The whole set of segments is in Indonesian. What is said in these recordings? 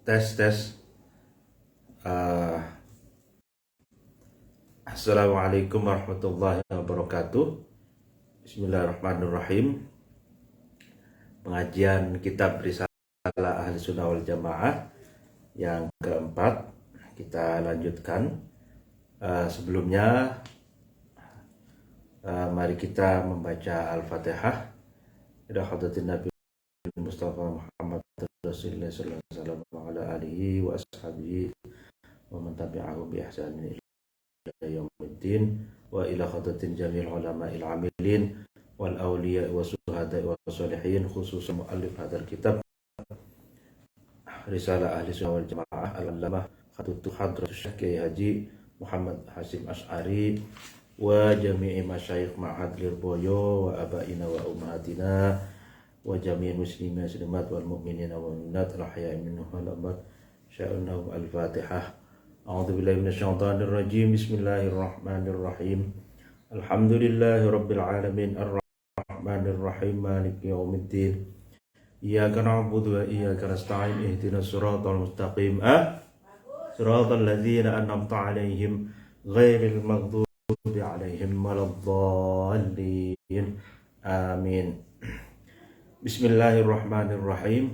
Tes tes. Eh, Assalamualaikum warahmatullahi wabarakatuh. Bismillahirrahmanirrahim. Pengajian kitab Risalah Ahli Sunnah wal Jamaah yang keempat kita lanjutkan. Sebelumnya mari kita membaca Al-Fatihah. Ila hadratin Nabi Mustafa Muhammad Rasulullah sallallahu alaihi wasallam wa ala alihi wa ashabihi wa man tabi'ahu bi ihsanin yaumiddin wa ila hadratin jamil ulama'il amilin wal awliya wa suhada wa salihin, khususan muallif hadzal kitab Risalah Ahli Sunnah wal Jamaah al-Allamah Khatutu Hadratus Syekh Haji Muhammad Hasim Asy'ari wa jami'i masyayikh Ma'had Lirboyo wa abaina wa ummahatina wa jami'il muslimin muslimat wal mu'minin wal mu'minat al-ahya'i minhum wal amwat. Sya'unnahu al-Fatihah. A'udzu billahi minasyaitonir rajim. Bismillahirrahmanirrahim. Alhamdulillahi rabbil alamin arrahmanir rahim maliki yaumiddin. Iyyaka na'budu wa iyyaka nasta'in ihdinas siratal mustaqim. Siratal ladzina an'amta 'alaihim ghairil maghdubi 'alaihim waladdallin. Amin. Bismillahirrahmanirrahim.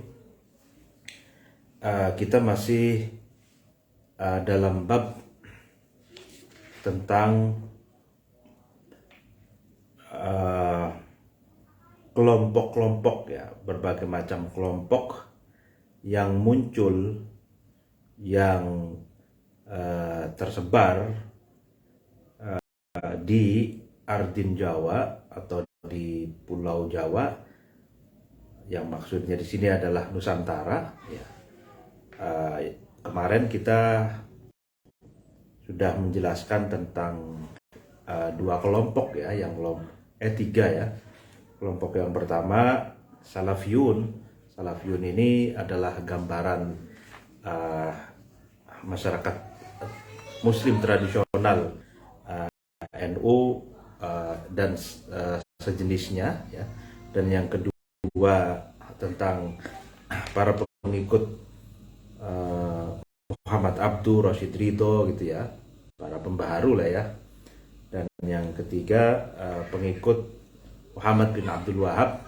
Kita masih dalam bab tentang kelompok-kelompok, ya, berbagai macam kelompok yang muncul, yang tersebar di Ardin Jawa atau di Pulau Jawa, yang maksudnya di sini adalah Nusantara. Ya. Kemarin kita sudah menjelaskan tentang dua kelompok, ya, tiga, ya. Kelompok yang pertama Salafiyun. Salafiyun ini adalah gambaran masyarakat Muslim tradisional, NU dan sejenisnya, ya. Dan yang kedua tentang para pengikut Muhammad Abduh, Rashid Ridho, gitu, ya, para pembaharu lah, ya. Dan yang ketiga pengikut Muhammad bin Abdul Wahab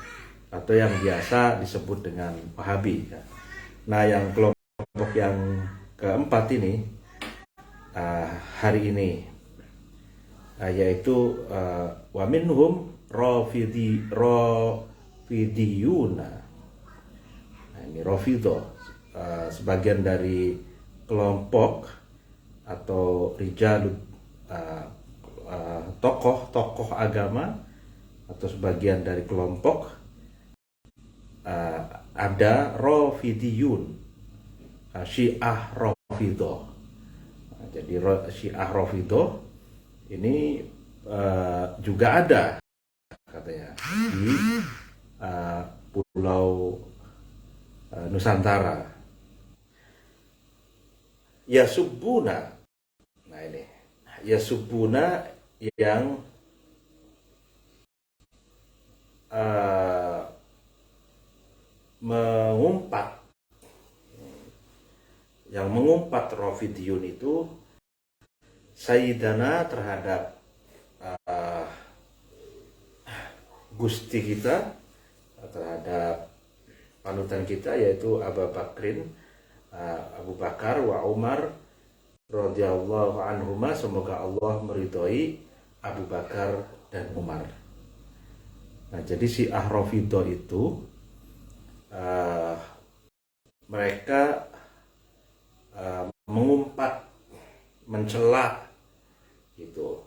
atau yang biasa disebut dengan Wahabi, ya. Nah, yang kelompok yang keempat ini hari ini yaitu wa minhum rafidiyuna. Nah, ini Rafidah, sebagian dari kelompok atau rijalud, tokoh agama, atau sebagian dari kelompok ada Rafidiyun, Syiah Rafidah. Nah, jadi Syiah Rafidah ini juga ada katanya di Pulau Nusantara. Yasubuna. Nah, ini Yasubuna yang mengumpat Rafidiyun itu Sayyidana terhadap Gusti kita, terhadap panutan kita, yaitu Abu Bakar wa Umar radhiyallahu anhuma, semoga Allah meridhoi Abu Bakar dan Umar. Nah, jadi si Rafidhah itu mereka mengumpat, mencela gitu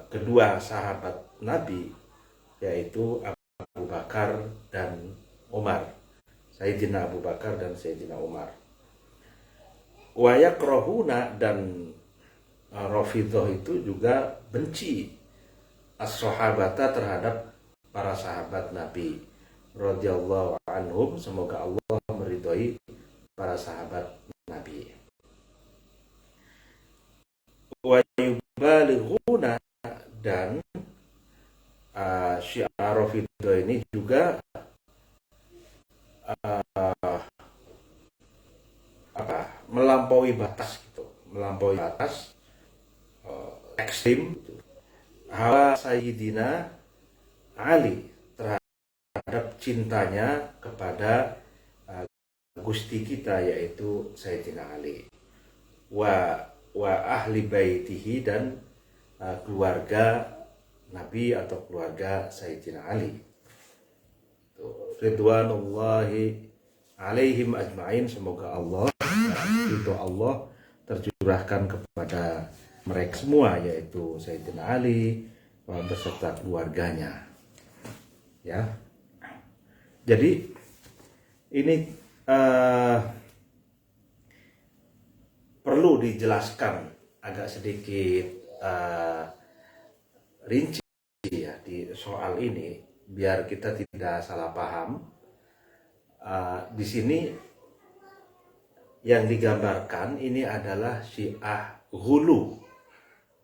kedua sahabat Nabi, yaitu Abu Bakar dan Umar, Sayyidina Abu Bakar dan Sayyidina Umar. Wa yakrahuna, dan Rafidhah itu juga benci as-sahabata terhadap para sahabat Nabi radhiyallahu anhum, semoga Allah meridhoi para sahabat Nabi. Wa yubalighuna, dan Syiah Rafidhah ini juga melampaui batas gitu, melampaui batas ekstrim gitu. Hawa Sayyidina Ali terhadap cintanya kepada Gusti kita, yaitu Sayyidina Ali, wa ahli baitihi, dan keluarga Nabi atau keluarga Sayyidina Ali. Ridwanullahi alaihim ajma'in, semoga Allah, ridho Allah tercurahkan kepada mereka semua, yaitu Sayyidina Ali beserta keluarganya. Ya, jadi ini perlu dijelaskan agak sedikit rinci ya di soal ini, biar kita tidak salah paham. Di sini yang digambarkan ini adalah Syiah Ghulu,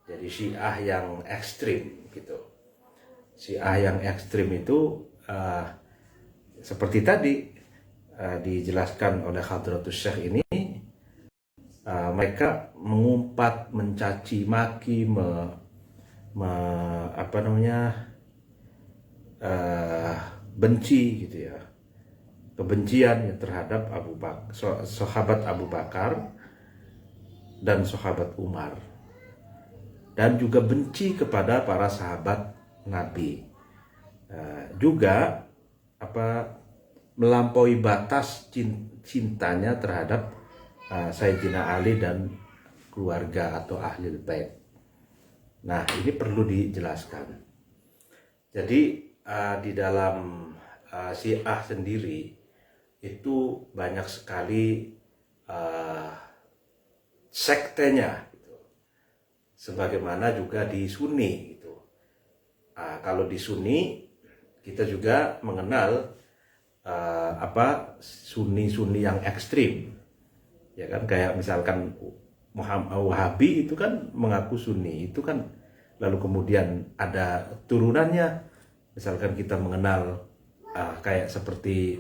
jadi Syiah yang ekstrim gitu. Syiah yang ekstrim itu seperti tadi dijelaskan oleh Hadratus Syekh ini, mereka mengumpat, mencaci maki, benci gitu ya, kebencian ya terhadap sahabat Abu Bakar dan sahabat Umar, dan juga benci kepada para sahabat Nabi, juga melampaui batas cintanya terhadap Sayyidina Ali dan keluarga atau ahli bait. Nah, ini perlu dijelaskan. Jadi di dalam Syiah sendiri itu banyak sekali sektenya gitu. Sebagaimana juga di Sunni gitu. Kalau di Sunni kita juga mengenal Sunni yang ekstrim. Ya kan, kayak misalkan Muhammad Wahabi itu kan mengaku Sunni, itu kan lalu kemudian ada turunannya. Misalkan kita mengenal kayak seperti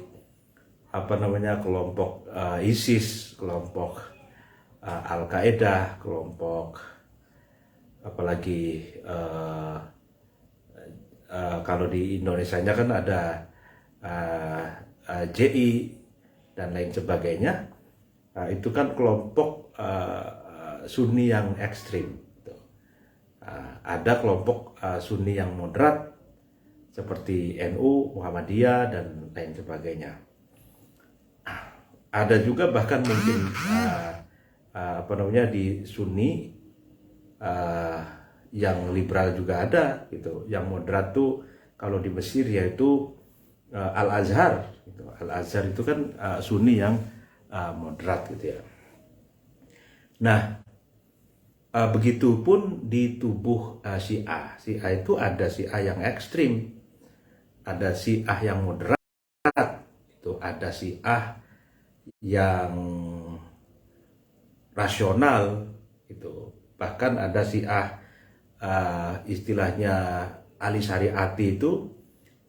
kelompok ISIS, kelompok Al-Qaeda, kelompok apalagi kalau di Indonesianya kan ada JI dan lain sebagainya. Itu kan kelompok Sunni yang ekstrim. Ada kelompok Sunni yang moderat seperti NU, Muhammadiyah, dan lain sebagainya. Ada juga bahkan mungkin di Sunni yang liberal juga ada gitu. Yang moderat tuh kalau di Mesir yaitu Al-Azhar gitu. Al-Azhar itu kan Sunni yang moderat gitu ya. Nah, begitupun di tubuh Syiah. Syiah itu ada Syiah yang ekstrim, ada Syiah yang moderat, itu ada Syiah yang rasional gitu. Bahkan ada Syiah istilahnya Ali Syariati itu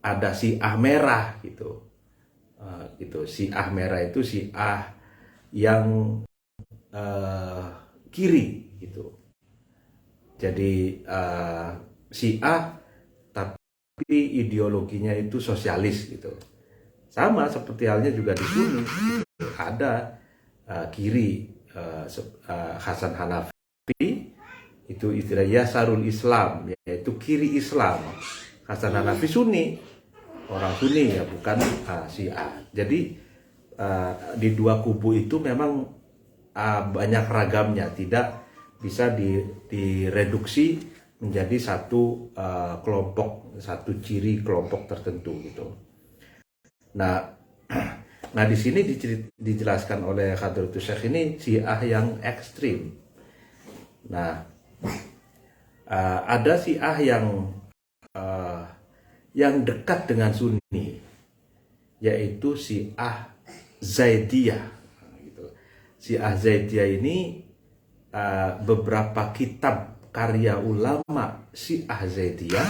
ada Syiah merah gitu. Gitu. Syiah merah itu Syiah yang kiri gitu. Jadi Syiah tapi ideologinya itu sosialis gitu. Sama seperti halnya juga di Sunni gitu. Ada kiri Hasan Hanafi itu istilah Yasarul Islam, yaitu kiri Islam. Hasan Hanafi Sunni, orang Sunni ya, bukan Syiah. Jadi di dua kubu itu memang banyak ragamnya, tidak bisa direduksi menjadi satu kelompok, satu ciri kelompok tertentu gitu. Nah, di sini dijelaskan oleh Hadratus Syekh ini Syiah yang ekstrim. Nah, ada Syiah yang dekat dengan Sunni, yaitu Syiah Zaidiyah. Gitu. Syiah Zaidiyah ini beberapa kitab karya ulama Syiah Zaidiyah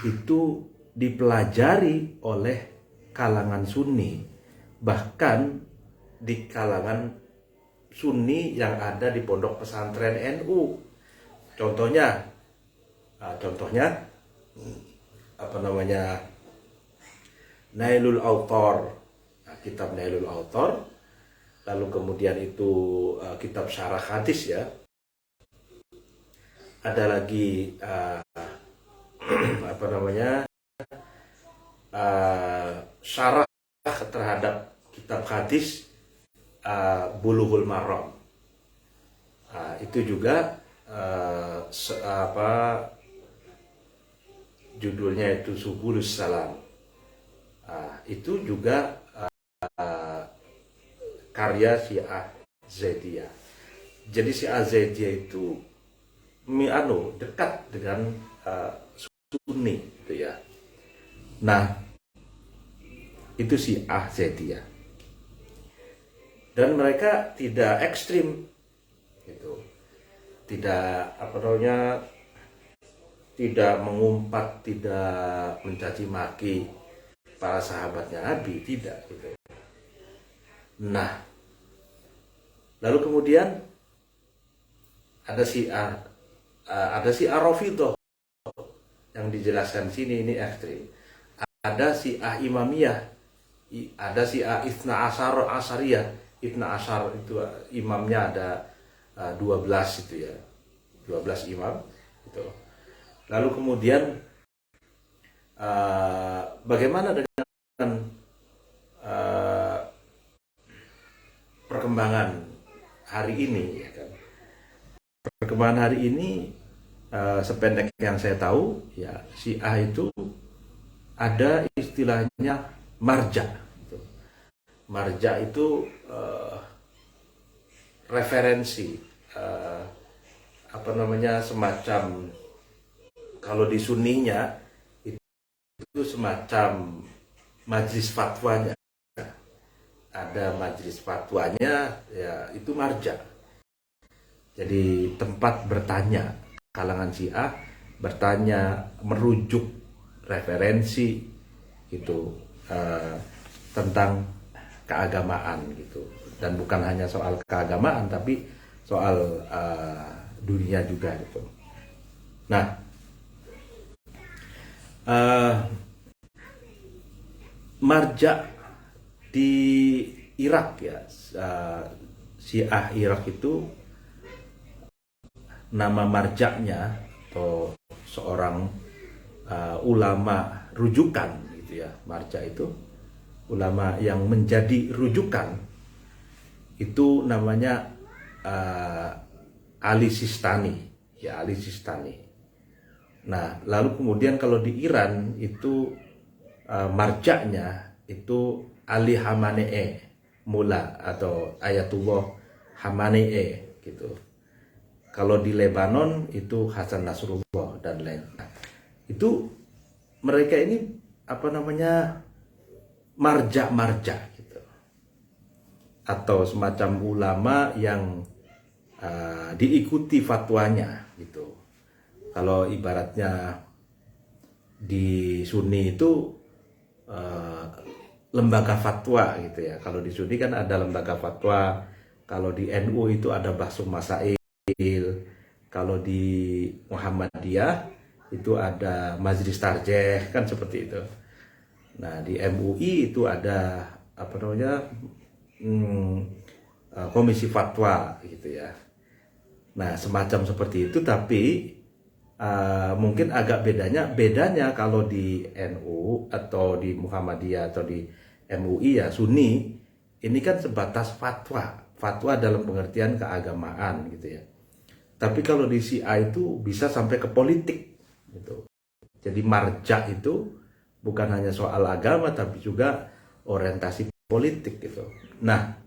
itu dipelajari oleh kalangan Sunni, bahkan di kalangan Sunni yang ada di pondok pesantren NU. Contohnya, apa namanya, Nailul Autor, kitab Nailul Autor, lalu kemudian itu kitab syarah hadis ya. Ada lagi apa namanya, syarah terhadap kitab hadis Bulughul Maram. Itu juga judulnya itu Subulus Salam. Itu juga karya Syiah Zaidiyah. Jadi Syiah Zaidiyah itu dekat dengan Sunni gitu ya. Nah, itu Syiah Zaidiyah. Dan mereka tidak ekstrim gitu. Tidak tidak mengumpat, tidak mencaci maki para sahabatnya Nabi, tidak gitu. Nah, lalu kemudian ada Syiah Rafidhah yang dijelaskan sini, ini ekstrim. Ada Syiah Imamiyah, ada Syiah Itsna Asyariyah. Itsna Asyar itu imamnya ada 12 itu ya, 12 imam gitu. Lalu kemudian bagaimana dengan perkembangan hari ini ya kan? Perkembangan hari ini sependek yang saya tahu ya, Syiah itu ada istilahnya marja. Marja itu referensi, semacam, kalau di Sunninya itu semacam majelis fatwanya. Ada majelis fatwanya ya, itu marja. Jadi tempat bertanya, kalangan Syiah bertanya, merujuk referensi gitu tentang keagamaan gitu. Dan bukan hanya soal keagamaan, tapi soal dunia juga gitu. Nah, marja di Irak ya, Syiah Irak itu nama marjaknya atau seorang ulama rujukan gitu ya. Marja itu ulama yang menjadi rujukan, itu namanya Ali Sistani ya, Ali Sistani. Nah, lalu kemudian kalau di Iran itu marjaknya itu Ali Khamenei Mula atau Ayatullah Khamenei gitu. Kalau di Lebanon itu Hasan Nasrullah dan lain. Itu mereka ini marja gitu, atau semacam ulama yang diikuti fatwanya gitu. Kalau ibaratnya di Sunni itu lembaga fatwa gitu ya. Kalau di Sunni kan ada lembaga fatwa, kalau di NU itu ada Bahsum Masail, kalau di Muhammadiyah itu ada Majelis Tarjih, kan seperti itu. Nah, di MUI itu ada komisi fatwa gitu ya. Nah, semacam seperti itu, tapi mungkin agak bedanya kalau di NU atau di Muhammadiyah atau di MUI ya, Sunni ini kan sebatas fatwa dalam pengertian keagamaan gitu ya. Tapi kalau di Syiah itu bisa sampai ke politik gitu. Jadi marja itu bukan hanya soal agama, tapi juga orientasi politik gitu. Nah,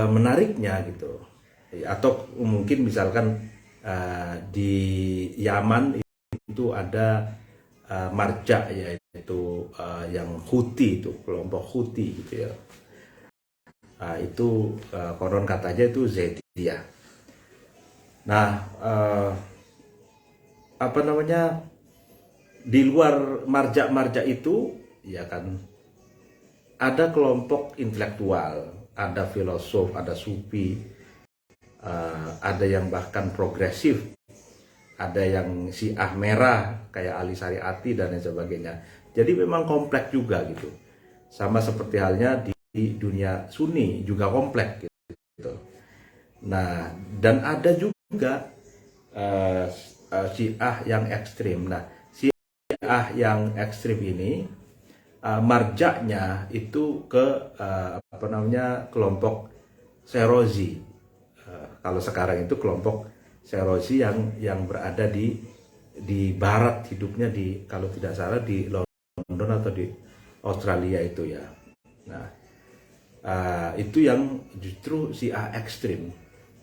menariknya gitu, atau mungkin misalkan di Yaman itu ada marja, yaitu yang Houthi, itu kelompok Houthi gitu ya. Itu konon katanya itu Zaidiyah. Nah, di luar marja-marja itu ya kan ada kelompok intelektual, ada filosof, ada sufi, ada yang bahkan progresif, ada yang Syiah merah kayak Ali Syariati dan lain sebagainya. Jadi memang kompleks juga gitu. Sama seperti halnya di dunia Sunni juga kompleks gitu. Nah, dan ada juga Syiah yang ekstrim. Nah, Syiah yang ekstrim ini marjaknya itu ke kelompok Serozi. Kalau sekarang itu kelompok Serozi yang berada di barat, hidupnya di, kalau tidak salah, di London atau di Australia itu ya. Nah, itu yang justru Syiah ekstrim.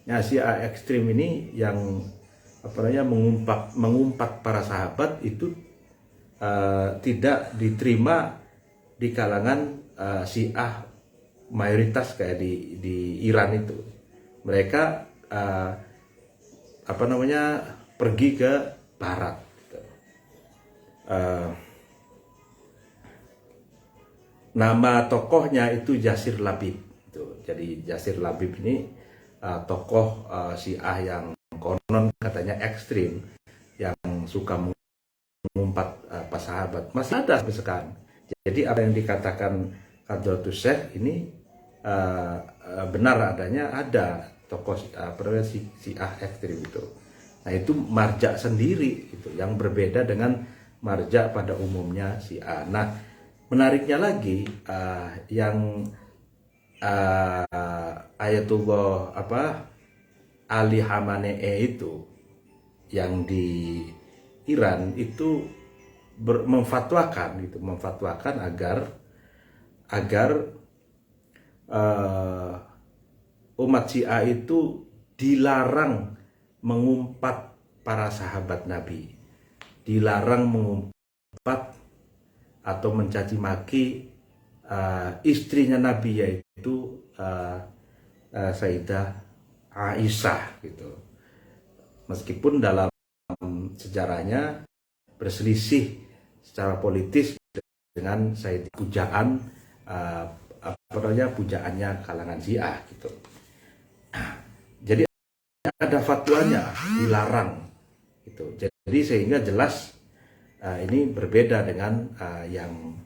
Nah, Syiah ekstrim ini yang mengumpat para sahabat itu tidak diterima di kalangan Syiah mayoritas kayak di Iran itu. Mereka pergi ke barat gitu. Nama tokohnya itu Yasir Labib gitu. Jadi Yasir Labib ini tokoh Syiah yang konon katanya ekstrim, yang suka mengumpat pas sahabat, masih ada sampai sekarang. Jadi apa yang dikatakan Hadratus Syekh ini benar adanya, ada tokoh Syiah ekstrim itu. Nah, itu marja sendiri itu yang berbeda dengan marja pada umumnya Syiah. Nah, menariknya lagi yang Ayatullah Ali Khamenei itu yang di Iran itu memfatwakan agar umat Syiah itu dilarang mengumpat para sahabat Nabi, dilarang mengumpat atau mencaci maki istrinya Nabi, yaitu Sayyidah Aisyah gitu. Meskipun dalam sejarahnya berselisih secara politis dengan Sayyid pujaannya kalangan Syiah gitu. Jadi ada fatwanya dilarang gitu. Jadi sehingga jelas ini berbeda dengan yang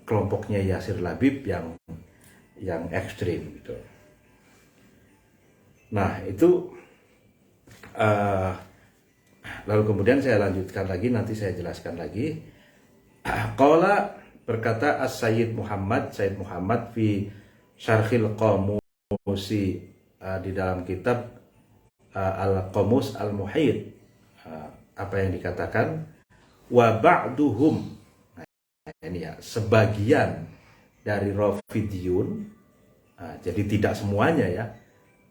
kelompoknya Yasir Labib yang ekstrim gitu. Nah, itu lalu kemudian saya lanjutkan lagi, nanti saya jelaskan lagi. Qala, berkata Sayyid Muhammad fi Syarhil Qamusi, di dalam kitab Al-Qamus Al-Muhit, apa yang dikatakan, wa ba'duhum, nah, ini ya, sebagian dari Rafidiyun, jadi tidak semuanya ya,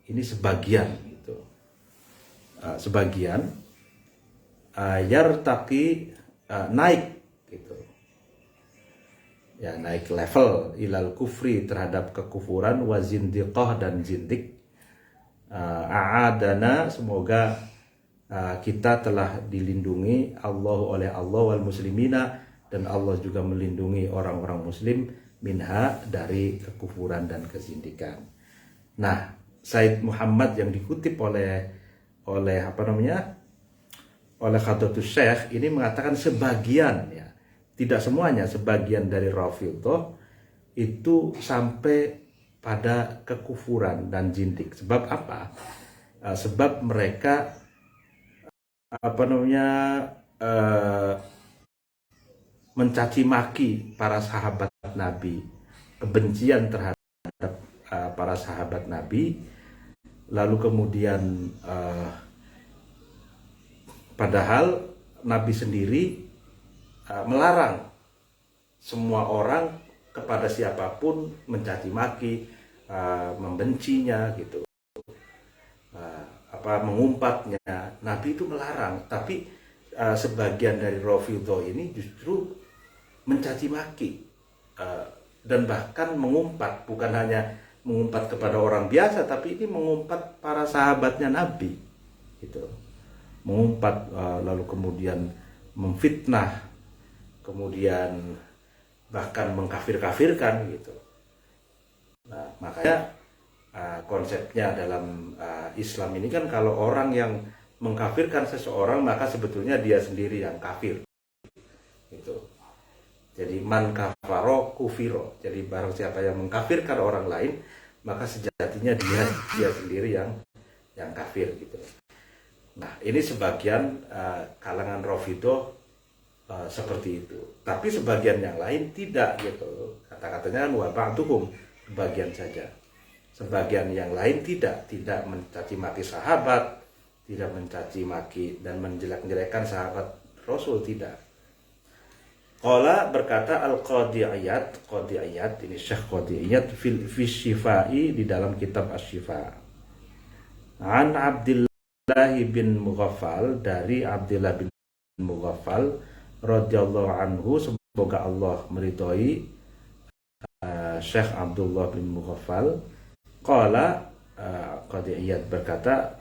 ini sebagian gitu. Sebagian yartaqi, naik gitu ya, naik level ilal kufri, terhadap kekufuran, wa zindiqah, dan zindik. A'adana, semoga kita telah dilindungi oleh Allah wal muslimina, dan Allah juga melindungi orang-orang muslim, minha, dari kekufuran dan kezindikan. Nah, Said Muhammad yang dikutip oleh Hadratus Syekh ini mengatakan sebagian ya, tidak semuanya, sebagian dari Rafidhah itu sampai pada kekufuran dan jindik. Sebab apa? Sebab mereka mencaci maki para sahabat Nabi, kebencian terhadap para sahabat Nabi, lalu kemudian padahal Nabi sendiri melarang semua orang kepada siapapun mencaci maki, membencinya gitu, mengumpatnya. Nabi itu melarang, tapi sebagian dari Rafidhah ini justru mencaci maki dan bahkan mengumpat, bukan hanya mengumpat kepada orang biasa, tapi ini mengumpat para sahabatnya Nabi gitu. Mengumpat, lalu kemudian memfitnah, kemudian bahkan mengkafir-kafirkan gitu. Nah, makanya konsepnya dalam Islam ini kan kalau orang yang mengkafirkan seseorang maka sebetulnya dia sendiri yang kafir. Gitu. Jadi man kafaro kufiro. Jadi barang siapa yang mengkafirkan orang lain maka sejatinya dia sendiri yang kafir gitu. Nah, ini sebagian kalangan Rafidhah seperti itu. Tapi sebagian yang lain tidak gitu. Kata-katanya kan wa ba'duhum, sebagian saja. Sebagian yang lain tidak mencaci maki sahabat, tidak mencaci maki dan menjelek-jelekkan sahabat Rasul, tidak. Qala berkata Al-Qadhi Iyad, ini Syekh Qadhi Iyad fi Syifai di dalam kitab Asy-Syifa. An Abdullah bin Mughaffal, dari Abdullah bin Mughaffal radhiyallahu anhu, semoga Allah meridhoi Syekh Abdullah bin Mughaffal. Qala Qadhi Iyad berkata,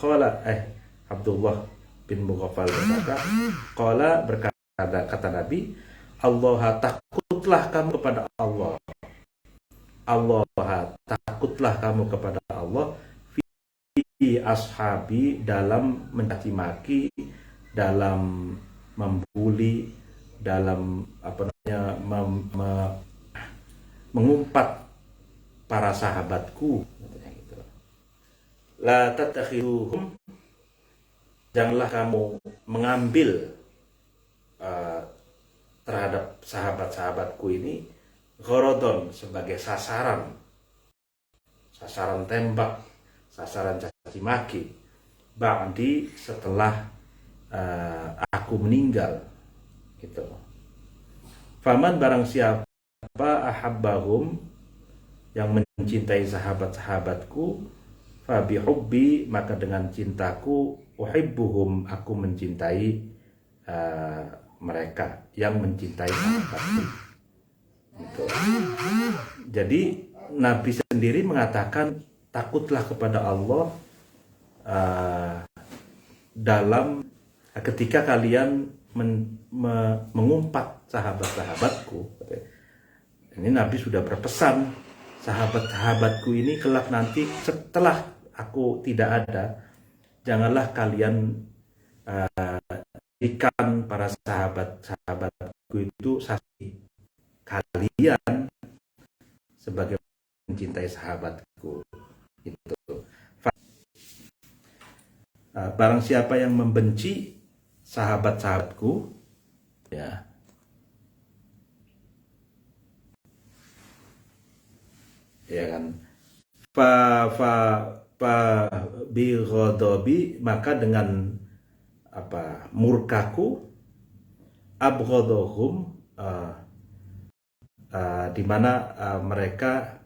Abdullah bin Mughaffal berkata, qala berkata, kata Nabi, Allah, takutlah kamu kepada Allah. Allah, takutlah kamu kepada Allah fi ashabi, dalam mencaci maki, dalam membuli, dalam mengumpat para sahabatku. La tatakhiruhum, janganlah kamu mengambil terhadap sahabat-sahabatku ini gharadon, sebagai sasaran tembak, sasaran caci maki, ba'di, setelah aku meninggal gitu. Faman, barang siapa ahabbahum, yang mencintai sahabat-sahabatku, fabi hubbi, maka dengan cintaku, uhibbuhum, aku mencintai mereka yang mencintai sahabatku gitu. Jadi Nabi sendiri mengatakan takutlah kepada Allah dalam ketika kalian mengumpat sahabat-sahabatku. Ini Nabi sudah berpesan, sahabat-sahabatku ini kelak nanti setelah aku tidak ada, janganlah kalian ikan para sahabat-sahabatku itu saksi kalian sebagai mencintai sahabatku itu. Barang siapa yang membenci sahabat-sahabatku, ya kan, bi ghadabi, maka dengan murkaku, abghadahum, di mana mereka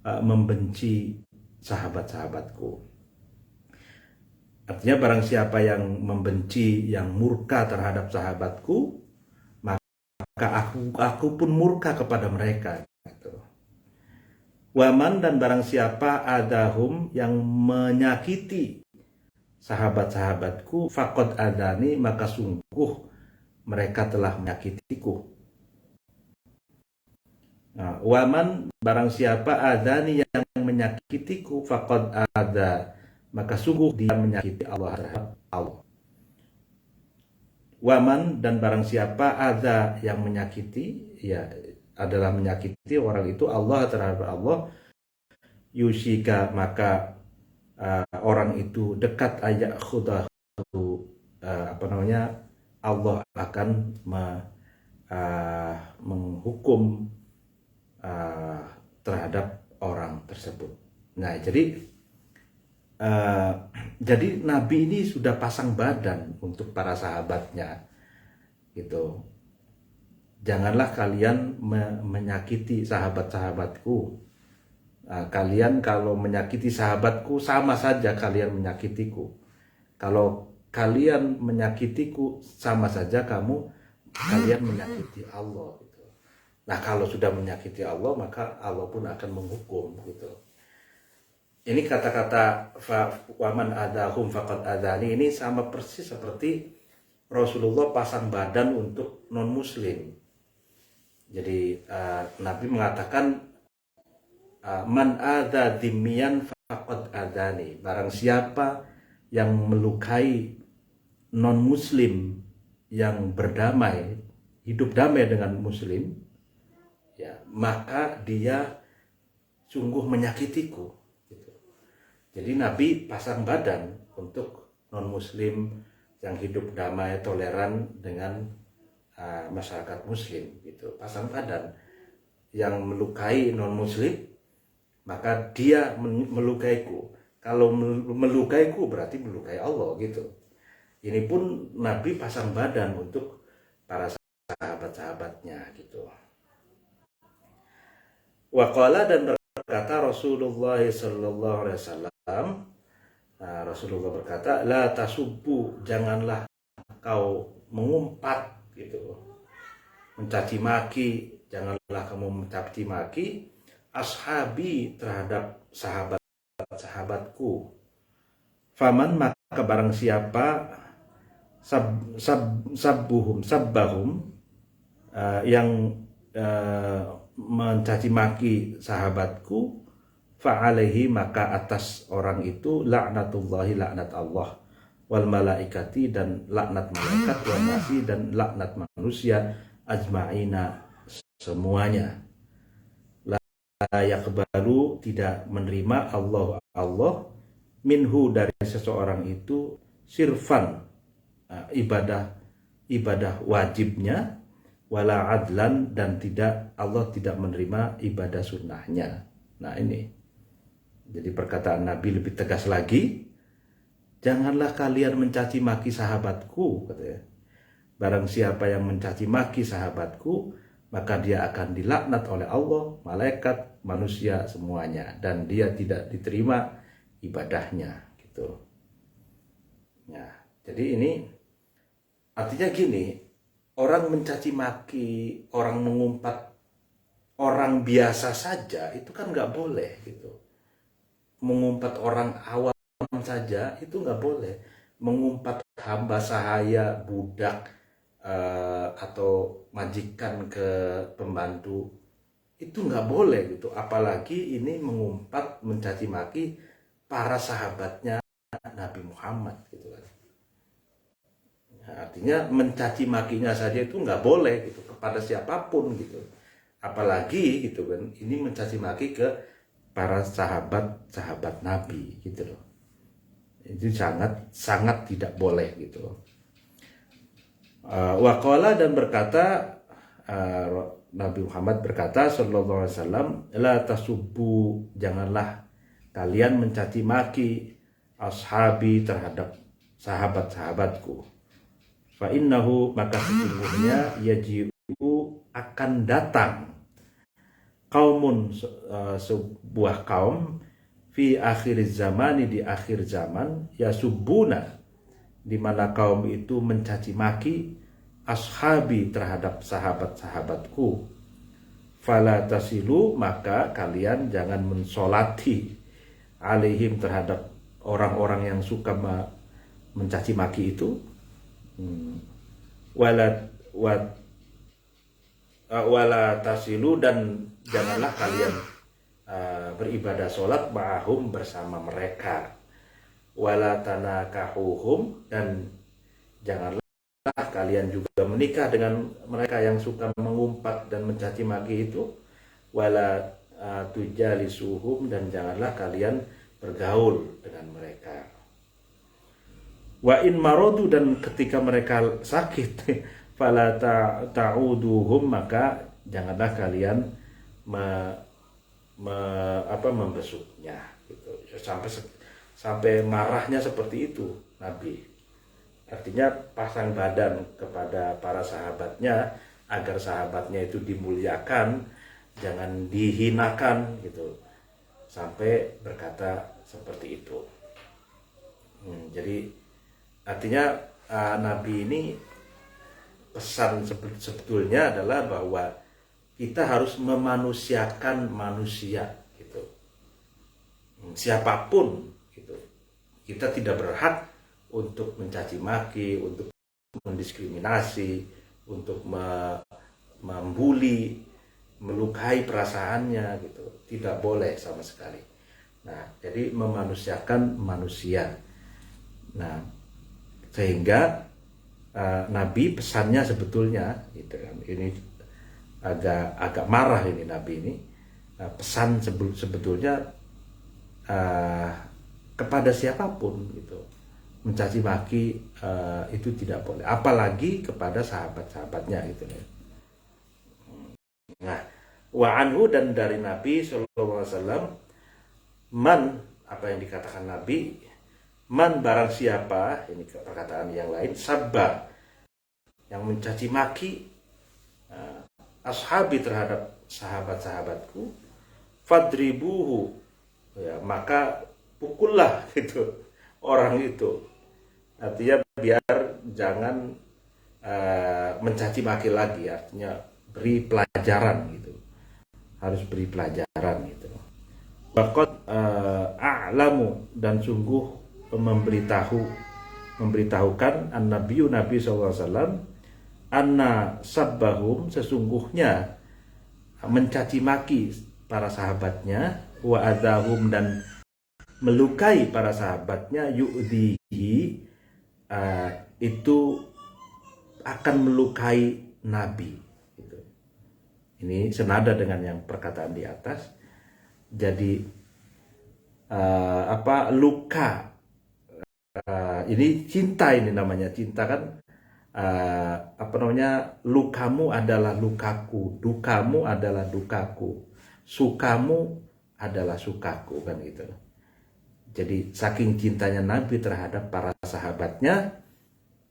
membenci sahabat-sahabatku. Artinya barang siapa yang membenci, yang murka terhadap sahabatku, maka aku pun murka kepada mereka gitu. Waman, dan barang siapa adahum, yang menyakiti sahabat-sahabatku, faqad adani, maka sungguh mereka telah menyakitiku. Nah, waman, barang siapa adani, yang menyakitiku, faqad ada, maka sungguh dia menyakiti Allah terhadap Allah. Waman, dan barang siapa ada yang menyakiti, ya adalah menyakiti orang itu Allah terhadap Allah, yushika, maka orang itu dekat ayak khudahu, Allah akan menghukum terhadap orang tersebut. Nah, jadi Nabi ini sudah pasang badan untuk para sahabatnya gitu. Janganlah kalian menyakiti sahabat-sahabatku. Kalian kalau menyakiti sahabatku, sama saja kalian menyakitiku. Kalau kalian menyakitiku, sama saja kalian menyakiti Allah gitu. Nah, kalau sudah menyakiti Allah, maka Allah pun akan menghukum gitu. Ini kata-kata waman adahum faqad adani, ini sama persis seperti Rasulullah pasang badan untuk non-muslim. Jadi Nabi mengatakan, man adza dhimmiyan faqad adani, barang siapa yang melukai non muslim yang berdamai, hidup damai dengan muslim, ya, maka dia sungguh menyakitiku gitu. Jadi Nabi pasang badan untuk non muslim yang hidup damai toleran dengan masyarakat muslim gitu. Pasang badan, yang melukai non muslim maka dia melukaiku. Kalau melukaiku berarti melukai Allah gitu. Ini pun Nabi pasang badan untuk para sahabat-sahabatnya gitu. Waqala, dan berkata Rasulullah sallallahu alaihi wasallam, Rasulullah berkata, la tasubbu, janganlah kau mengumpat gitu, mencaci maki, janganlah kamu mencaci maki ashabi, terhadap sahabat-sahabatku. Faman, maka barang siapa sabbahum yang mencaci maki sahabatku, fa'alaihi, maka atas orang itu laknatullahi, laknat Allah, wal malaikati, dan laknat malaikat, wal nasi, dan laknat manusia, ajma'ina, semuanya. La yaqbalu, tidak menerima Allah minhu, dari seseorang itu, sirfan, ibadah wajibnya, wala adlan, dan Allah tidak menerima ibadah sunnahnya. Nah ini, jadi perkataan Nabi lebih tegas lagi, janganlah kalian mencaci maki sahabatku, katanya. Barang siapa yang mencaci maki sahabatku, maka dia akan dilaknat oleh Allah, malaikat, manusia, semuanya, dan dia tidak diterima ibadahnya gitu. Ya, jadi ini artinya gini, orang mencaci maki, orang mengumpat orang biasa saja itu kan nggak boleh gitu. Mengumpat orang awam saja itu nggak boleh. Mengumpat hamba sahaya, budak, atau majikan ke pembantu, itu nggak boleh gitu. Apalagi ini mengumpat, mencaci maki para sahabatnya Nabi Muhammad gitu kan. Artinya mencaci makinya saja itu nggak boleh gitu kepada siapapun gitu, apalagi gitu kan ini mencaci maki ke para sahabat Nabi gitu loh. Itu sangat tidak boleh gitu loh. Waqala, dan berkata Nabi Muhammad berkata sallallahu alaihi wasallam, la tasubbu, janganlah kalian mencaci maki ashabi, terhadap sahabat-sahabatku. Fa innahu, maka sesungguhnya yaji'u, akan datang, kaumun, sebuah kaum, fi akhir zamani, di akhir zaman, yasubuna, di mana kaum itu mencaci maki ashabi, terhadap sahabat-sahabatku. Fala tasilu, maka kalian jangan mensolati alaihim, terhadap orang-orang yang suka mencaci maki itu. Wala tasilu, dan janganlah kalian beribadah sholat ma'ahum, bersama mereka. Wala tanakahuhum, dan janganlah kalian juga menikah dengan mereka yang suka mengumpat dan mencaci maki itu. Wala tujalisuhum, dan janganlah kalian bergaul dengan mereka. Wa in marodu, dan ketika mereka sakit, fala ta'uduhum, maka janganlah kalian membesuknya gitu. Sampai marahnya seperti itu Nabi. Artinya pasang badan kepada para sahabatnya agar sahabatnya itu dimuliakan, jangan dihinakan gitu. Sampai berkata seperti itu. Jadi artinya Nabi ini pesan sebetulnya adalah bahwa kita harus memanusiakan manusia gitu. Siapapun gitu. Kita tidak berhak untuk mencaci maki, untuk mendiskriminasi, untuk membuli, melukai perasaannya gitu, tidak boleh sama sekali. Nah, jadi memanusiakan manusia. Nah, sehingga Nabi pesannya sebetulnya gitu kan, ini agak marah ini Nabi ini, pesan sebetulnya kepada siapapun gitu, mencaci maki itu tidak boleh, apalagi kepada sahabat-sahabatnya gitu ya. Nah, wa anhu, dan dari Nabi sallallahu alaihi wasallam, man, apa yang dikatakan Nabi, man barang siapa, ini perkataan yang lain, sabba, yang mencaci maki ashabi, terhadap sahabat-sahabatku, fadribuhu, ya, maka pukullah gitu orang itu. Artinya biar jangan mencaci maki lagi, artinya beri pelajaran gitu, harus beri pelajaran gitu. Waqad a'lamu, dan sungguh memberitahukan an-nabiyyu, Nabi SAW, anna sabbahum, sesungguhnya mencaci maki para sahabatnya, wa adahum, dan melukai para sahabatnya, yu'dihi, itu akan melukai Nabi gitu. Ini senada dengan yang perkataan di atas. Jadi luka, ini cinta, ini namanya cinta kan, lukamu adalah lukaku, dukamu adalah dukaku, sukamu adalah sukaku, kan gitu. Jadi saking cintanya Nabi terhadap para sahabatnya,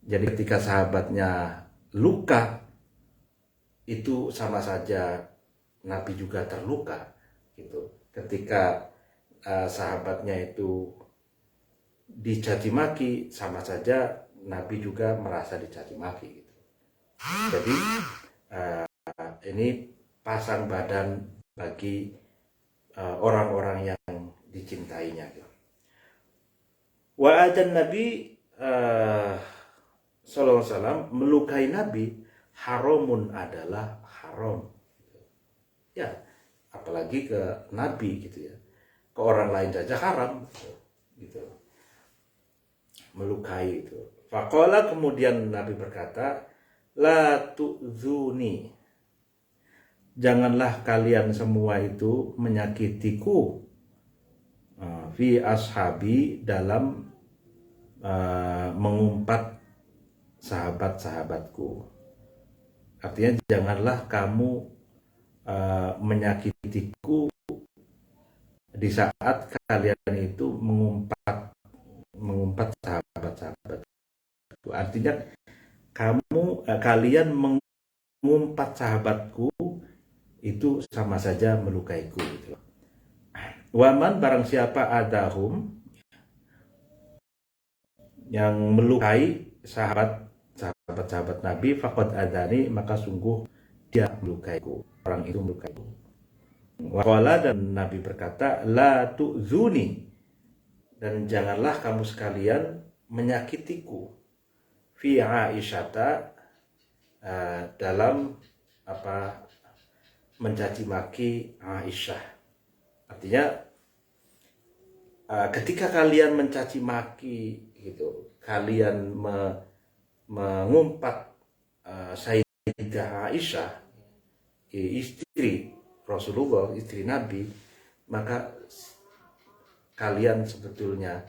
jadi ketika sahabatnya luka, itu sama saja Nabi juga terluka gitu. Ketika sahabatnya itu dicaci maki, sama saja Nabi juga merasa dicaci maki gitu. Jadi ini pasang badan bagi orang-orang yang dicintainya gitu. Wa adan Nabi sallallahu alaihi wasallam, melukai Nabi, haramun, adalah haram gitu. Ya, apalagi ke Nabi gitu ya, ke orang lain saja haram gitu, melukai itu. Faqala, kemudian Nabi berkata, la tu'zuni, janganlah kalian semua itu menyakitiku, fi ashabi, dalam mengumpat sahabat-sahabatku. Artinya janganlah kamu menyakitiku di saat kalian itu mengumpat sahabat-sahabatku. Artinya kalian mengumpat sahabatku itu sama saja melukaiku gitu. Waman, barang siapa adahum, yang melukai sahabat Nabi, faqad adani, maka sungguh dia melukaiku, orang itu melukaiku. Waqala, dan Nabi berkata, la tu'zuni, dan janganlah kamu sekalian menyakitiku, fi Aisyata, dalam mencaci maki Aisyah. Artinya ketika kalian mencaci maki gitu, kalian mengumpat Sayyidah Aisyah, istri Rasulullah, istri Nabi, maka kalian sebetulnya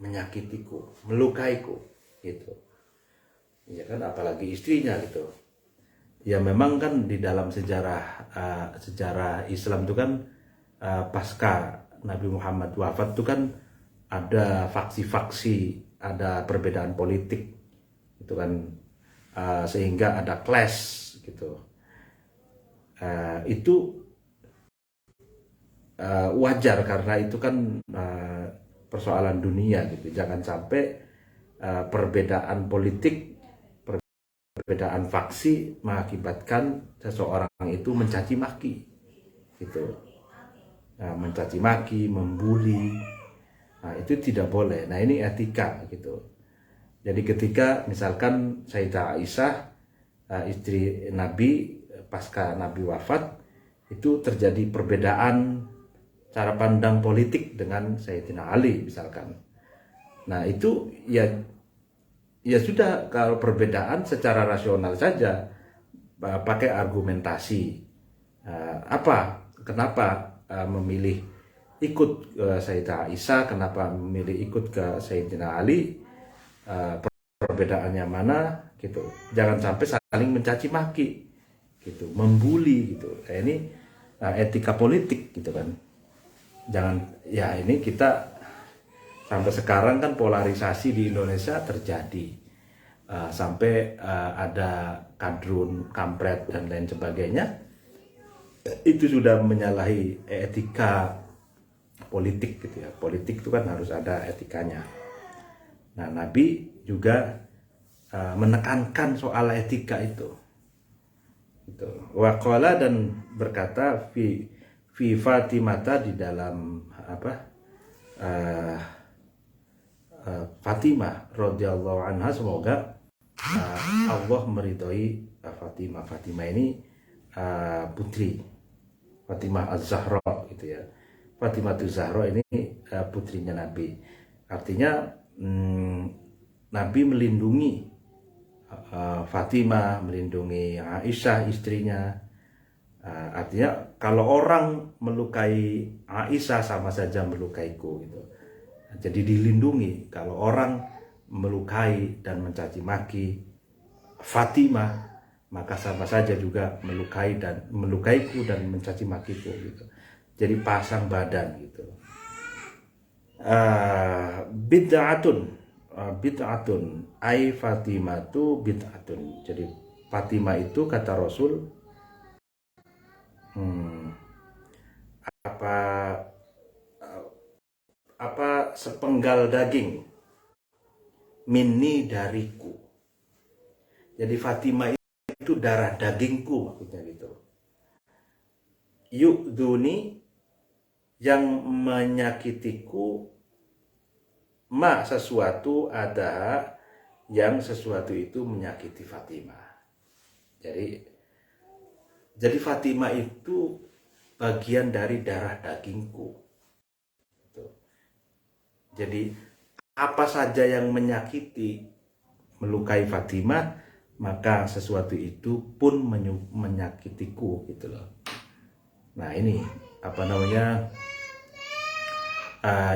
menyakitiku, melukaiku gitu. Ya kan, apalagi istrinya gitu. Ya memang kan di dalam sejarah Islam itu kan, pasca Nabi Muhammad wafat itu kan ada faksi-faksi, ada perbedaan politik itu kan, sehingga ada clash gitu. Itu wajar, karena itu kan persoalan dunia gitu. Jangan sampai perbedaan politik, perbedaan faksi mengakibatkan seseorang itu mencaci maki gitu. Mencaci maki, membuli, itu tidak boleh. Nah, ini etika gitu. Jadi ketika misalkan Sayyidah Aisyah, istri Nabi pasca Nabi wafat, itu terjadi perbedaan cara pandang politik dengan Sayyidina Ali misalkan. Nah itu ya sudah, kalau perbedaan secara rasional saja, pakai argumentasi. Kenapa memilih ikut ke Sayyidah Aisyah, kenapa memilih ikut ke Sayyidina Ali, perbedaannya mana gitu. Jangan sampai saling mencaci maki gitu, membuli gitu. Ini etika politik gitu kan. Jangan, ya ini kita sampai sekarang kan polarisasi di Indonesia terjadi. Sampai ada kadrun, kampret dan lain sebagainya. Itu sudah menyalahi etika politik gitu ya. Politik itu kan harus ada etikanya. Nah, Nabi juga menekankan soal etika itu. Gitu. Waqala, dan berkata fi Fatimata, di dalam Fatimah radhiyallahu anha, semoga Allah meridhoi Fatimah. Fatimah ini putri Fatimah Az-Zahra gitu ya. Fatimah Az-Zahra ini putrinya Nabi. Artinya Nabi melindungi Fatimah, melindungi Aisyah istrinya. Artinya kalau orang melukai Aisyah sama saja melukaiku gitu. Jadi dilindungi. Kalau orang melukai dan mencaci maki Fatimah, maka sama saja juga melukaiku dan mencaci makiku gitu. Jadi pasang badan gitu. Bid'atun ai Fatimatu bid'atun. Jadi Fatimah itu kata Rasul sepenggal daging minni, dariku. Jadi Fatimah itu darah dagingku, maksudnya gitu. Yu'duni, yang menyakitiku, ma, sesuatu, ada yang sesuatu itu menyakiti Fatimah. Jadi Fatimah itu bagian dari darah dagingku. Jadi apa saja yang menyakiti, melukai Fatimah, maka sesuatu itu pun menyakitiku gitu loh. Nah ini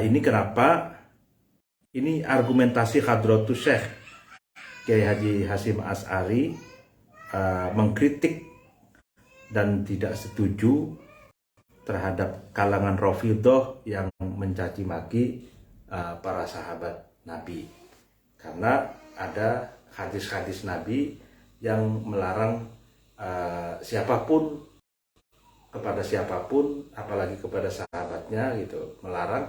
ini kenapa ini argumentasi Hadratus Syekh Kiai Haji Hasyim Asy'ari mengkritik dan tidak setuju terhadap kalangan Rafidhah yang mencaci maki para sahabat Nabi, karena ada hadis-hadis Nabi yang melarang kepada siapapun, apalagi kepada sahabatnya gitu, melarang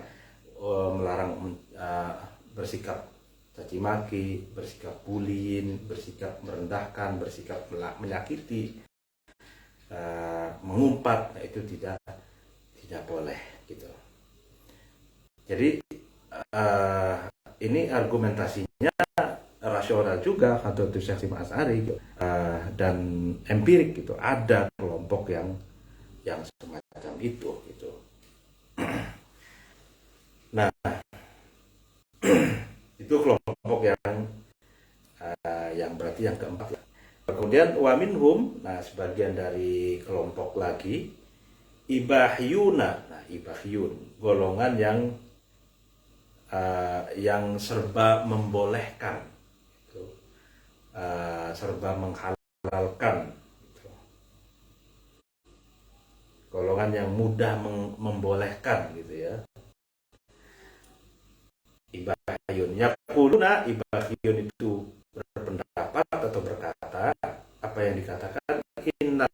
bersikap caci maki, bersikap bullying, bersikap merendahkan, bersikap menyakiti, mengumpat. Nah, itu tidak boleh gitu. Jadi ini argumentasinya rasional juga Hadratus Syekh Hasyim Asy'ari dan empirik gitu. Ada kelompok yang semacam itu gitu. Nah, itu kelompok yang berarti yang keempat. Kemudian wa minhum, nah sebagian dari kelompok lagi, ibahyuna. Nah, ibahyun, golongan yang serba membolehkan, gitu. Serba menghalalkan, gitu. Golongan yang mudah membolehkan gitu ya. Ibahyun, yaquluna, ibahyun itu berpendapat atau berkata, apa yang dikatakan, innal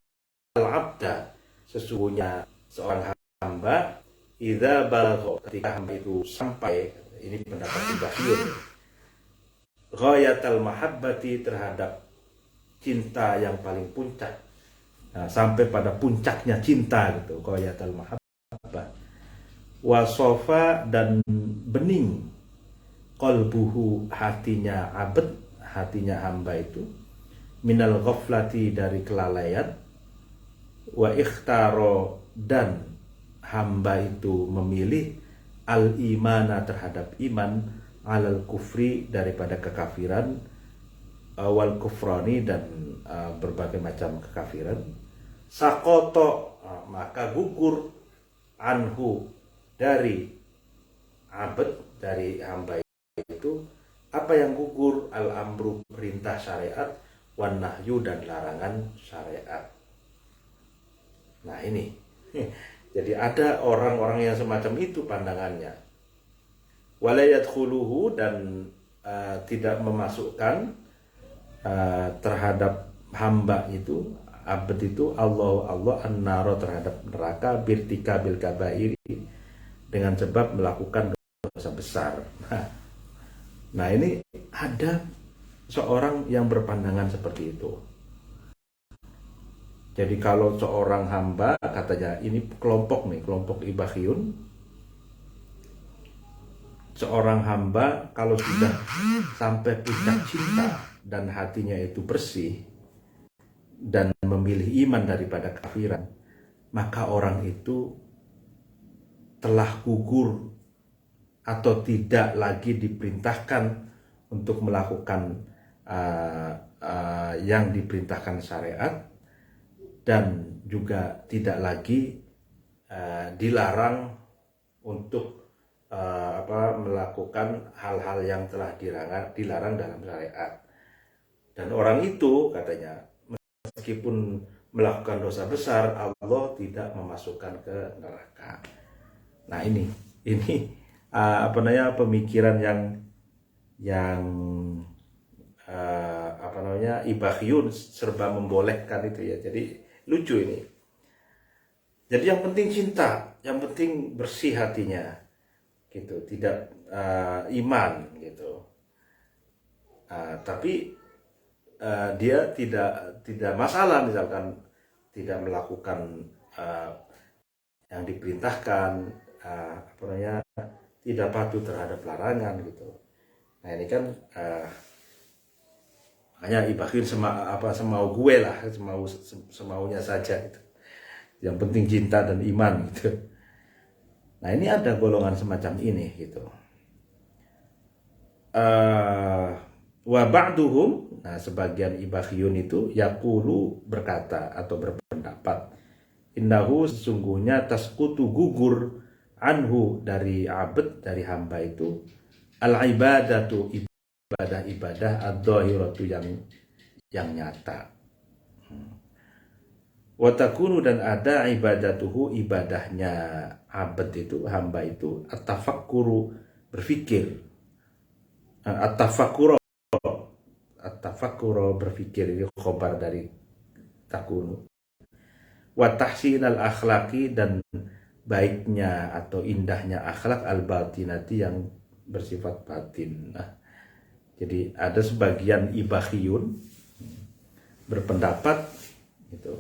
abda, sesungguhnya seorang hamba, idza balagha, ketika hamba itu sampai, ini pendapat ibahyun, ghayatal mahabbati, terhadap cinta yang paling puncak. Nah, sampai pada puncaknya cinta gitu, ghayatal mahabbah. Wasofa, dan bening, qalbuhu, hatinya abad, hatinya hamba itu, minal ghaflati, dari kelalaian, wa ikhtaro, dan hamba itu memilih al-imana terhadap iman, alal kufri daripada kekafiran, wal kufrani dan berbagai macam kekafiran, sakoto maka gugur, anhu dari abd, dari hamba itu apa yang gugur, al-amru perintah syariat, wan nahyu dan larangan syariat. Nah ini, jadi ada orang-orang yang semacam itu pandangannya. Walayat khuluhu, dan tidak memasukkan terhadap hamba itu, abd itu, Allah an-naro terhadap neraka, birtika bil kabairi, dengan sebab melakukan dosa besar. Nah ini ada seorang yang berpandangan seperti itu. Jadi kalau seorang hamba, katanya ini kelompok ibahyun, seorang hamba kalau sudah sampai puncak cinta dan hatinya itu bersih dan memilih iman daripada kafiran, maka orang itu telah gugur atau tidak lagi diperintahkan untuk melakukan yang diperintahkan syariat, dan juga tidak lagi dilarang untuk melakukan hal-hal yang telah dilarang dalam syariat. Dan orang itu katanya, meskipun melakukan dosa besar, Allah tidak memasukkan ke neraka. Nah ini pemikiran yang ibahyun, serba membolehkan itu ya. Jadi lucu ini. Jadi yang penting cinta, yang penting bersih hatinya, gitu, tidak iman, gitu. Tapi dia tidak masalah misalkan tidak melakukan yang diperintahkan, tidak patuh terhadap larangan, gitu. Nah ini kan hanya ibahyun semau gue lah, semaunya saja, gitu. Yang penting cinta dan iman, gitu. Nah ini ada golongan semacam ini, gitu. Wa ba'duhum, nah sebagian ibahyun itu yaqulu, berkata atau berpendapat, innahu, sesungguhnya, tasqutu, gugur, anhu dari abd, dari hamba itu, al ibadatu, ibadah ad-dhahiratu, yang nyata. Wa takunu, dan ada ibadatuhu, ibadahnya abd itu, hamba itu, at-tafakkuru, berfikir, at-tafakkuro, berfikir, ini khobar dari takunu. Wa tahsinal akhlaqi, dan baiknya atau indahnya akhlak, al-batinati, yang bersifat batin. Nah, jadi ada sebagian ibahyun berpendapat gitu,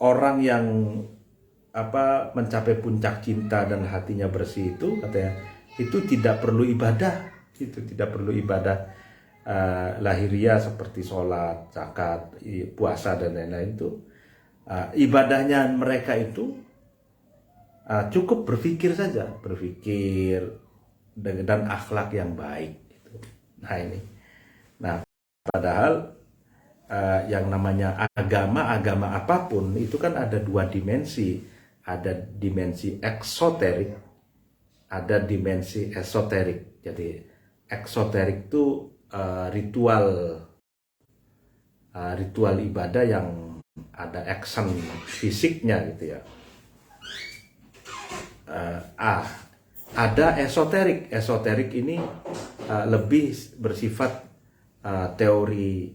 orang yang mencapai puncak cinta dan hatinya bersih itu, katanya, itu tidak perlu ibadah, lahiriah seperti sholat, zakat, puasa dan lain-lain. Itu ibadahnya mereka itu cukup berfikir saja, dan akhlak yang baik, gitu. Nah ini, padahal yang namanya agama apapun itu kan ada dua dimensi, ada dimensi eksoterik, ada dimensi esoterik. Jadi eksoterik itu ritual ibadah yang ada action fisiknya, gitu ya. Ada esoterik ini lebih bersifat teori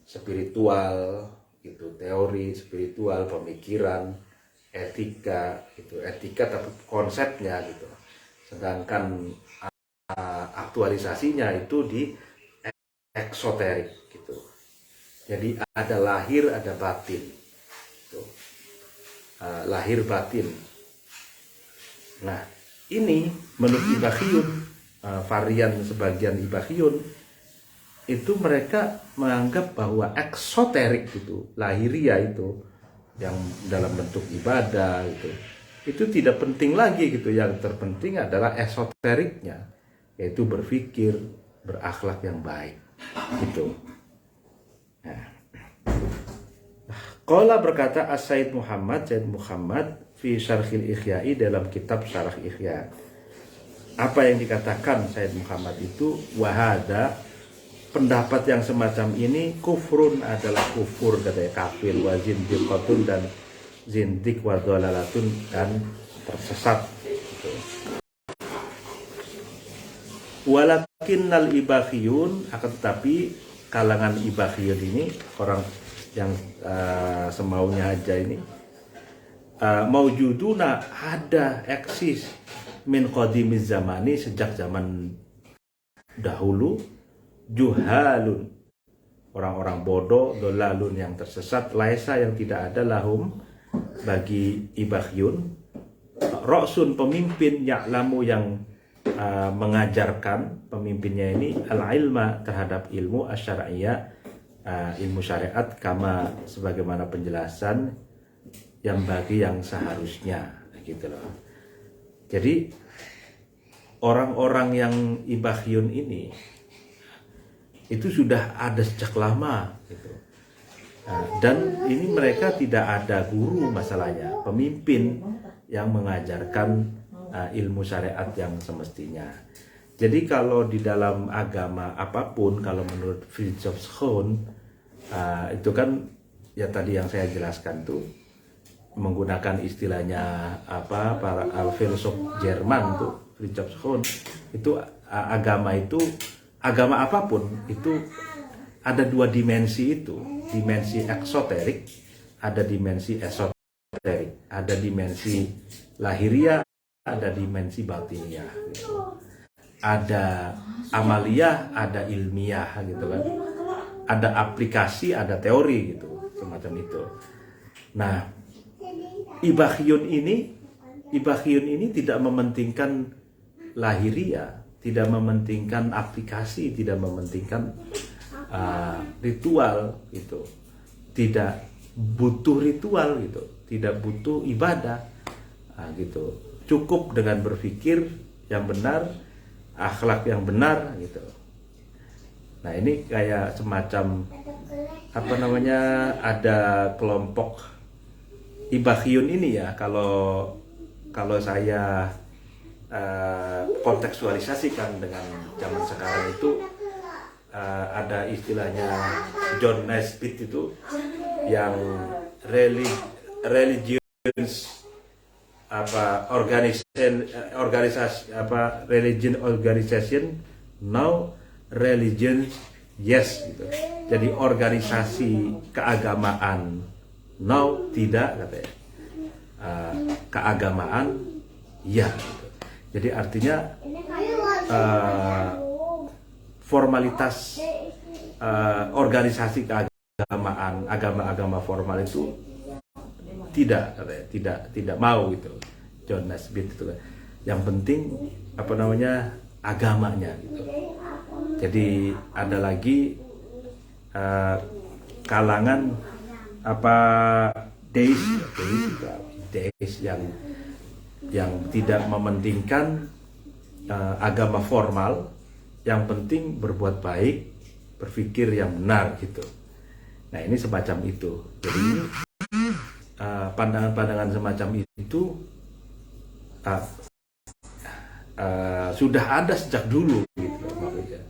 spiritual, gitu, teori spiritual, pemikiran, etika, gitu, tapi konsepnya, gitu. Sedangkan aktualisasinya itu di eksoterik, gitu. Jadi ada lahir, ada batin, gitu. Lahir batin. Nah ini menurut ibahyun, varian sebagian ibahyun, itu mereka menganggap bahwa eksoterik itu, lahiriah itu, yang dalam bentuk ibadah itu tidak penting lagi gitu. Yang terpenting adalah esoteriknya, yaitu berpikir, berakhlak yang baik gitu. Nah, Qala berkata As-Said Muhammad fi Syarhil Ikhya'i, dalam kitab Syarah Ikhya. Apa yang dikatakan Said Muhammad itu, wahada, pendapat yang semacam ini kufrun, adalah kufur, katanya kafir, wa zindiqatun, dan zindik, wa dhalalatun, dan tersesat gitu. Walakinnal ibakhiyun, akan tetapi kalangan ibakhiyun ini, orang yang semaunya aja ini, maujuduna, ada, eksis, min qadimiz zamani, sejak zaman dahulu, juhalun, orang-orang bodoh, dolalun, yang tersesat, laisa, yang tidak ada, lahum, bagi ibahyun, roksun, pemimpin, ya'lamu, yang mengajarkan, pemimpinnya ini, al-ilma, terhadap ilmu asyara'iyah, ilmu syariat, kama, sebagaimana penjelasan yang bagi yang seharusnya gitu loh. Jadi orang-orang yang ibahyun ini itu sudah ada sejak lama gitu. Dan ini mereka tidak ada guru, masalahnya pemimpin yang mengajarkan ilmu syariat yang semestinya. Jadi kalau di dalam agama apapun, kalau menurut Fridtjof Schoen, itu kan ya tadi yang saya jelaskan tuh, menggunakan istilahnya apa, para filsuf Jerman tuh, Fridtjof Schoen, itu agama itu, agama apapun itu ada dua dimensi itu, dimensi eksoterik, ada dimensi esoterik, ada dimensi lahiriah, ada dimensi batiniah gitu. Ada amaliyah, ada ilmiah gitu kan, ada aplikasi, ada teori gitu, semacam itu. Nah, ibahyun ini tidak mementingkan lahiriah, tidak mementingkan aplikasi, tidak mementingkan ritual gitu, tidak butuh ritual gitu, tidak butuh ibadah gitu, cukup dengan berpikir yang benar, akhlak yang benar gitu. Nah, ini kayak semacam apa namanya, ada kelompok ibahyun ini ya, kalau saya kontekstualisasikan dengan zaman sekarang itu, ada istilahnya John Naisbitt itu, yang religions apa organisasi apa, religion organization now, religion yes gitu. Jadi organisasi keagamaan now, tidak, katanya keagamaan ya gitu. Jadi artinya formalitas organisasi keagamaan, agama-agama formal itu tidak, katanya tidak mau gitu. John Naisbitt itu, yang penting apa namanya, agamanya gitu. Jadi ada lagi kalangan apa, deis yang tidak mementingkan agama formal, yang penting berbuat baik, berpikir yang benar gitu. Nah, ini semacam itu. Jadi pandangan-pandangan semacam itu sudah ada sejak dulu gitu maksudnya.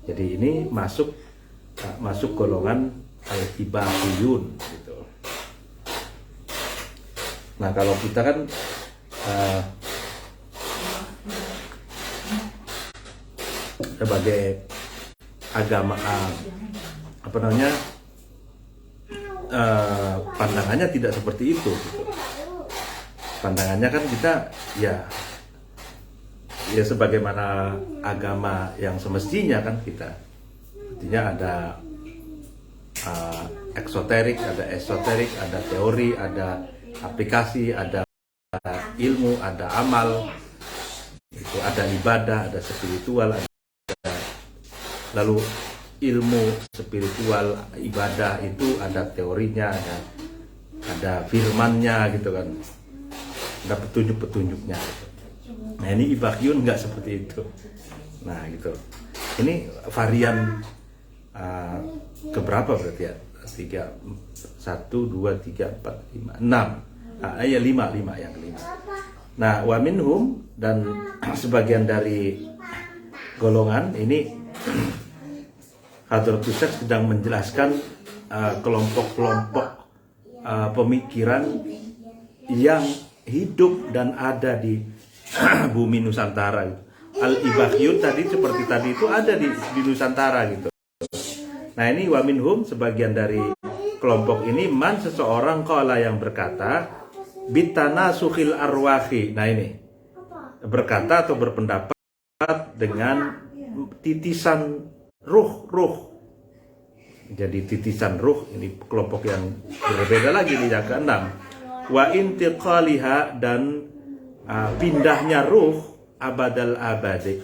Jadi ini masuk golongan al-ibahyun gitu. Nah, kalau kita kan sebagai agama apa namanya, pandangannya tidak seperti itu gitu. Pandangannya kan kita ya sebagaimana agama yang semestinya kan kita, artinya ada eksoterik, ada esoterik, ada teori, ada aplikasi, ada ilmu, ada amal, itu ada ibadah, ada spiritual, ada, lalu ilmu spiritual ibadah itu ada teorinya, ada firmannya gitu kan, ada petunjuk-petunjuknya gitu. Nah ini Ibakyun nggak seperti itu. Nah gitu, ini varian keberapa berarti ya? 1, 2, 3, 4, 5, 6. Ya 5 yang kelima. Nah wa minhum, dan sebagian dari golongan ini Hadratus Syekh sedang menjelaskan kelompok-kelompok pemikiran yang hidup dan ada di bumi Nusantara. Al-Ibakyun tadi seperti tadi itu ada di Nusantara gitu. Nah ini wa minhum, sebagian dari kelompok ini, man seseorang qala yang berkata bitana sukhil arwahi. Nah ini berkata atau berpendapat dengan titisan ruh. Jadi titisan ruh ini kelompok yang berbeda lagi di yang ke-6. Wa intiqaliha, dan pindahnya ruh abadal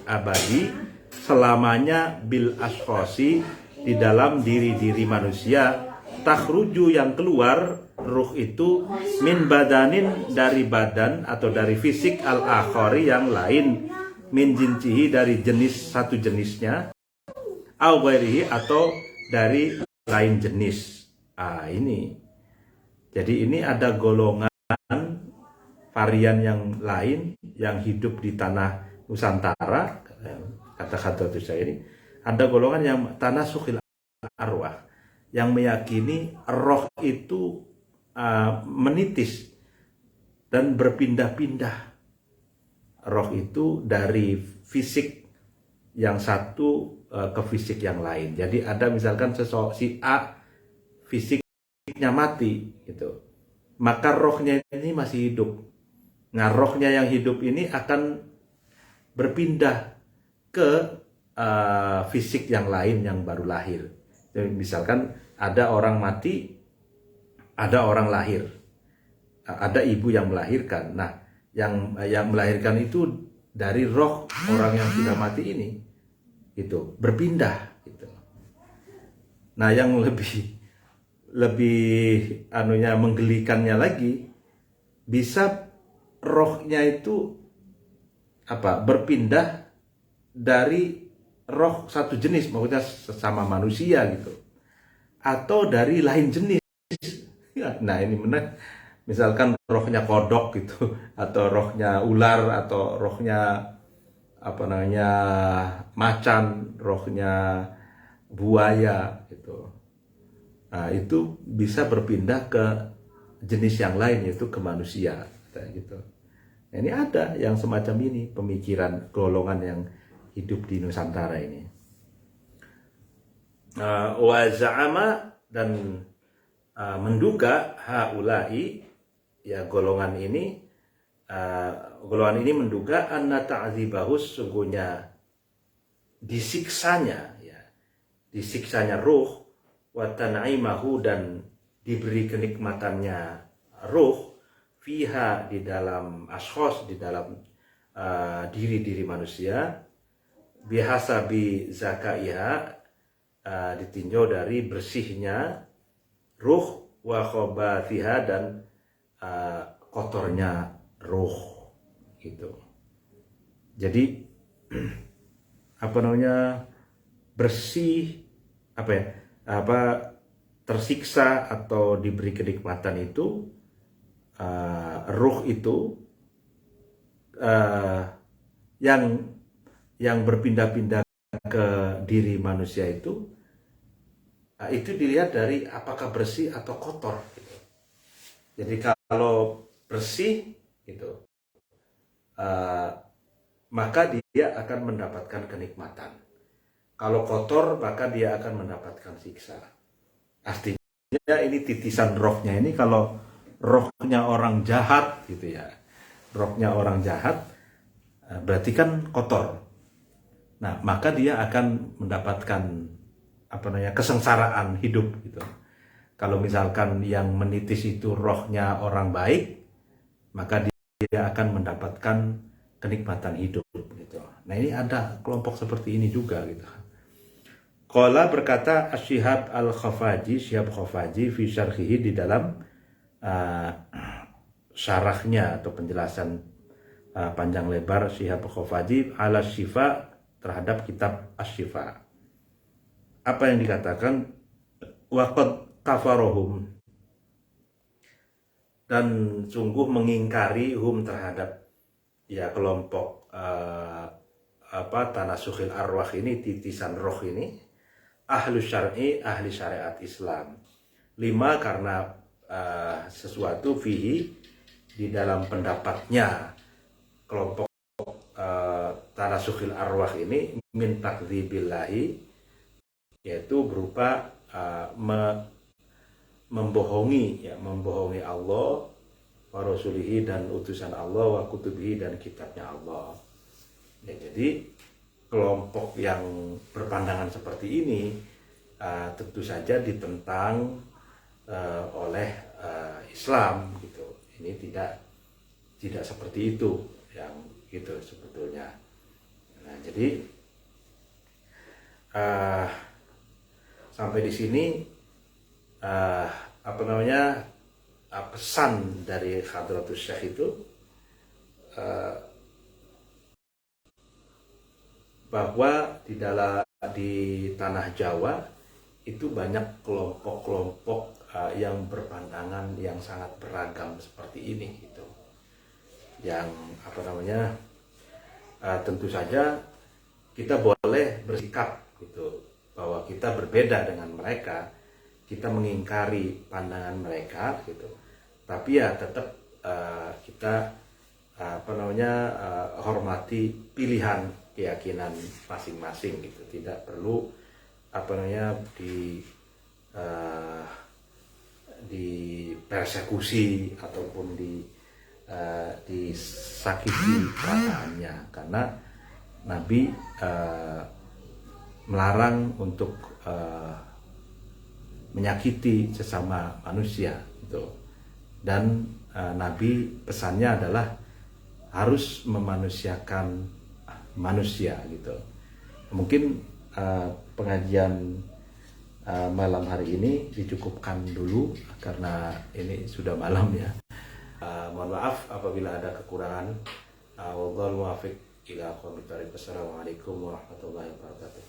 abadi selamanya bil ashkhasi, di dalam diri-diri manusia, takhruju yang keluar ruh itu min badanin, dari badan atau dari fisik, al-akhari yang lain, min jinsihi, dari jenis satu jenisnya, au ghairihi, atau dari lain jenis. Ini jadi ini ada golongan varian yang lain yang hidup di tanah Nusantara, kata-kata itu saya ini, ada golongan yang tanah sukhil arwah, yang meyakini roh itu menitis dan berpindah-pindah. Roh itu dari fisik yang satu ke fisik yang lain. Jadi ada misalkan si A fisiknya mati gitu, maka rohnya ini masih hidup. Nah rohnya yang hidup ini akan berpindah ke fisik yang lain yang baru lahir. Jadi misalkan ada orang mati, ada orang lahir, ada ibu yang melahirkan. Nah, yang melahirkan itu dari roh orang yang sudah mati ini, itu berpindah. Gitu. Nah, yang lebih menggelikannya lagi, bisa rohnya itu berpindah dari roh satu jenis, maksudnya sesama manusia gitu, atau dari lain jenis. Nah ini benar, misalkan rohnya kodok gitu, atau rohnya ular, atau rohnya macan, rohnya buaya gitu. Nah itu bisa berpindah ke jenis yang lain, yaitu ke manusia gitu. Nah, ini ada yang semacam ini, pemikiran golongan yang hidup di Nusantara ini. Wa za'ama, dan menduga haula'i, ya golongan ini menduga anna ta'dzibahus, sungguhnya disiksanya ruh, wa tan'imahu, dan diberi kenikmatannya ruh, fiha, di dalam ashkhos, di dalam diri-diri manusia, bihasabi zakaiha, ditinjau dari bersihnya ruh, wa khobathiha, dan kotornya ruh gitu. Jadi bersih, tersiksa atau diberi kenikmatan itu, ruh itu yang berpindah-pindah ke diri manusia itu dilihat dari apakah bersih atau kotor gitu. Jadi kalau bersih gitu, maka dia akan mendapatkan kenikmatan. Kalau kotor, maka dia akan mendapatkan siksa. Artinya ini titisan rohnya ini, kalau rohnya orang jahat gitu ya, rohnya orang jahat berarti kan kotor. Nah, maka dia akan mendapatkan kesengsaraan hidup gitu. Kalau misalkan yang menitis itu rohnya orang baik, maka dia akan mendapatkan kenikmatan hidup gitu. Nah, ini ada kelompok seperti ini juga gitu. Qala berkata Asyihab al-Khafaji, Syihab Khafaji fi syarhihi di dalam syarahnya atau penjelasan panjang lebar Syihab Khafaji ala Syifa terhadap kitab Asy-Syifa. Apa yang dikatakan waqad kafarohum, dan sungguh mengingkari hum terhadap ya kelompok tanasukhil arwah ini, titisan roh ini, ahlu syar'i, ahli syariat Islam. 5 karena sesuatu fihi di dalam pendapatnya kelompok tanasukhil arwah ini min takdzibillahi, yaitu berupa membohongi Allah wa rasulihi, dan utusan Allah, wa kutubihi, dan kitabnya Allah. Ya, jadi kelompok yang berpandangan seperti ini tentu saja ditentang oleh Islam gitu. Ini tidak seperti itu yang gitu sebetulnya. Nah, jadi sampai di sini pesan dari Hadratus Syekh itu bahwa di tanah Jawa itu banyak kelompok-kelompok yang berpandangan yang sangat beragam seperti ini gitu. Yang tentu saja kita boleh bersikap gitu bahwa kita berbeda dengan mereka, kita mengingkari pandangan mereka gitu. Tapi ya tetap kita hormati pilihan keyakinan masing-masing gitu. Tidak perlu dipersekusi ataupun disakiti perasaannya, karena Nabi melarang untuk menyakiti sesama manusia gitu. Dan Nabi pesannya adalah harus memanusiakan manusia gitu. Mungkin pengajian malam hari ini dicukupkan dulu karena ini sudah malam ya. Mohon maaf apabila ada kekurangan. Wallahul muwaffiq ila aqwamit thoriq. Wassalamualaikum warahmatullahi wabarakatuh.